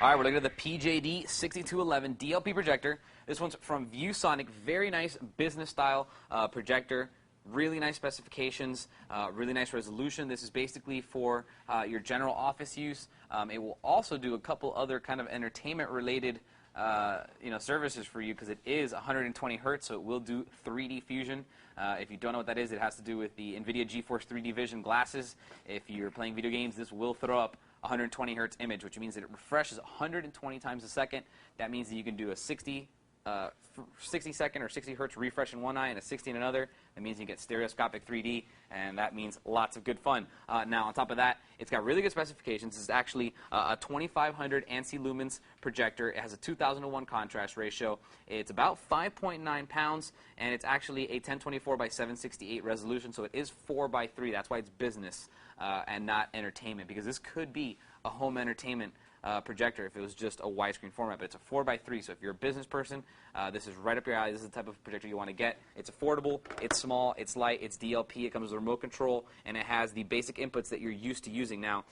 All right, we're looking at the PJD 6211 DLP projector. This one's from ViewSonic. Very nice business-style projector. Really nice specifications, really nice resolution. This is basically for your general office use. It will also do a couple other kind of entertainment-related services for you because it is 120 hertz, so it will do 3D fusion. If you don't know what that is, it has to do with the NVIDIA GeForce 3D Vision glasses. If you're playing video games, this will throw up 120 hertz image, which means that it refreshes 120 times a second. That means that you can do a 60 second or 60 hertz refresh in one eye and a 60 in another. That means you get stereoscopic 3D, and that means lots of good fun. Now, on top of that, it's got really good specifications. This is actually a 2500 ANSI lumens projector. It has a 2001 contrast ratio. It's about 5.9 pounds, and it's actually a 1024 by 768 resolution, so it is 4 by 3. That's why it's business and not entertainment, because this could be a home entertainment projector if it was just a widescreen format, but it's a 4 by 3, so if you're a business person, this is right up your alley. This is the type of projector you want to get. It's affordable, it's small, it's light, it's DLP, it comes with a remote control, and it has the basic inputs that you're used to using now.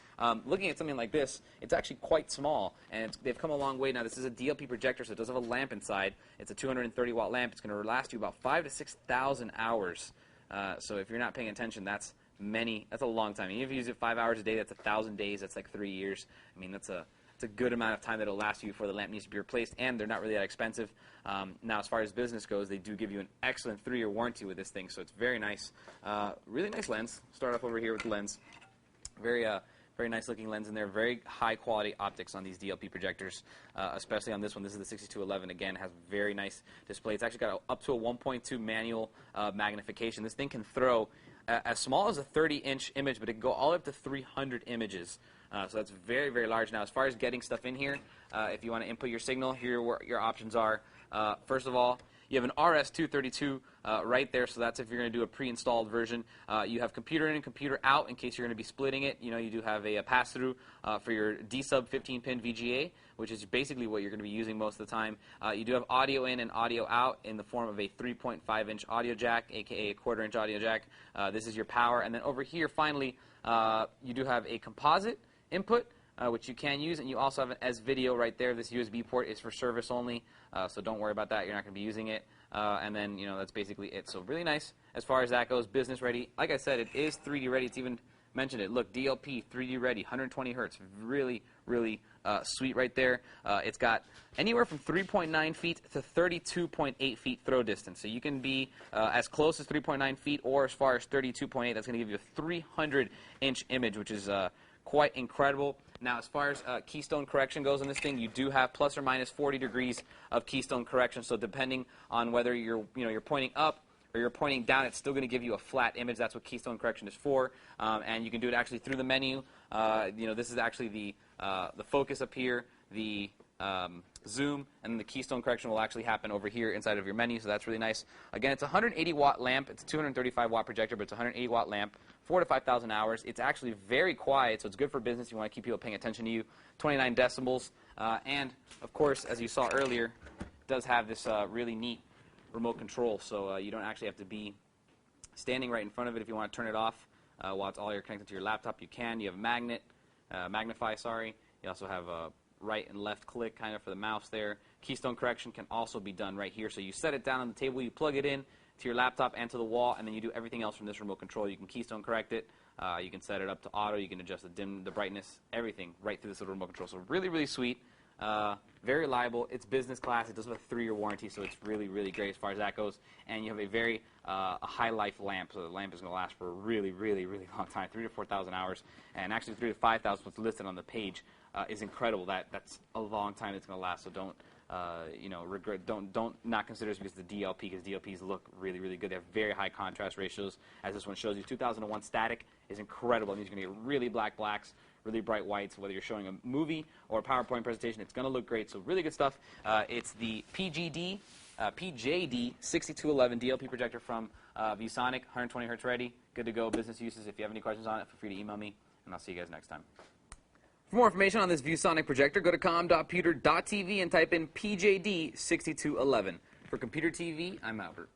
Looking at something like this, it's actually quite small, and they've come a long way. Now, this is a DLP projector, so it does have a lamp inside. It's a 230-watt lamp. It's going to last you about 5,000 to 6,000 hours, so if you're not paying attention, that's a long time. Even if you use it 5 hours a day, that's 1,000 days. That's like 3 years. I mean, it's a good amount of time that it'll last you before the lamp needs to be replaced, and they're not really that expensive. Now, as far as business goes, they do give you an excellent 3-year warranty with this thing, so it's very nice. Really nice lens. Start off over here with the lens. Very nice looking lens in there. Very high quality optics on these DLP projectors, especially on this one. This is the 6211. Again, has very nice display. It's actually got up to a 1.2 manual magnification. This thing can throw as small as a 30-inch image, but it can go all up to 300 images. So that's very, very large. Now, as far as getting stuff in here, if you want to input your signal, here are what your options are. First of all, you have an RS-232 right there, so that's if you're going to do a pre-installed version. You have computer in and computer out in case you're going to be splitting it. You know, you do have a pass-through for your D-sub 15-pin VGA, which is basically what you're going to be using most of the time. You do have audio in and audio out in the form of a 3.5-inch audio jack, aka a 1/4-inch audio jack. This is your power. And then over here, finally, you do have a composite input, which you can use, and you also have an S-video right there. This USB port is for service only, so don't worry about that. You're not going to be using it. And then, that's basically it. So really nice as far as that goes, business ready. Like I said, it is 3D ready. It's even mentioned it. Look, DLP, 3D ready, 120 hertz. Really, really sweet right there. It's got anywhere from 3.9 feet to 32.8 feet throw distance. So you can be as close as 3.9 feet or as far as 32.8. That's going to give you a 300-inch image, which is quite incredible. Now, as far as keystone correction goes on this thing, you do have plus or minus 40 degrees of keystone correction. So depending on whether you're pointing up or you're pointing down, it's still going to give you a flat image. That's what keystone correction is for. And you can do it actually through the menu. This is actually the focus up here, the zoom, and the keystone correction will actually happen over here inside of your menu, so that's really nice. Again, it's a 180-watt lamp. It's a 235-watt projector, but it's a 180-watt lamp, 4,000 to 5,000 hours. It's actually very quiet, so it's good for business. You want to keep people paying attention to you. 29 decibels, and, of course, as you saw earlier, it does have this really neat remote control, so you don't actually have to be standing right in front of it if you want to turn it off. While it's all you're connected to your laptop, you can. You have magnify, sorry. You also have a right and left click kind of for the mouse there. Keystone correction can also be done right here. So you set it down on the table, you plug it in to your laptop and to the wall, and then you do everything else from this remote control. You can keystone correct it. You can set it up to auto. You can adjust the dim, the brightness, everything right through this little remote control. So really, really sweet. Very reliable. It's business class. It does have a 3-year warranty, so it's really, really great as far as that goes. And you have a very a high-life lamp, so the lamp is going to last for a really, really, really long time, 3,000 to 4,000 hours. And actually 3,000 to 5,000, what's listed on the page, is incredible. That's a long time it's going to last, so don't not consider this because the DLP, because DLPs look really, really good. They have very high contrast ratios, as this one shows you. 2001 static is incredible. It means you're going to get really black blacks, really bright whites. Whether you're showing a movie or a PowerPoint presentation, it's going to look great. So really good stuff. It's the PJD 6211 DLP projector from ViewSonic, 120 hertz ready, good to go, business uses. If you have any questions on it, feel free to email me, and I'll see you guys next time. For more information on this ViewSonic projector, go to com.pewter.tv and type in PJD 6211. For Computer TV, I'm Albert.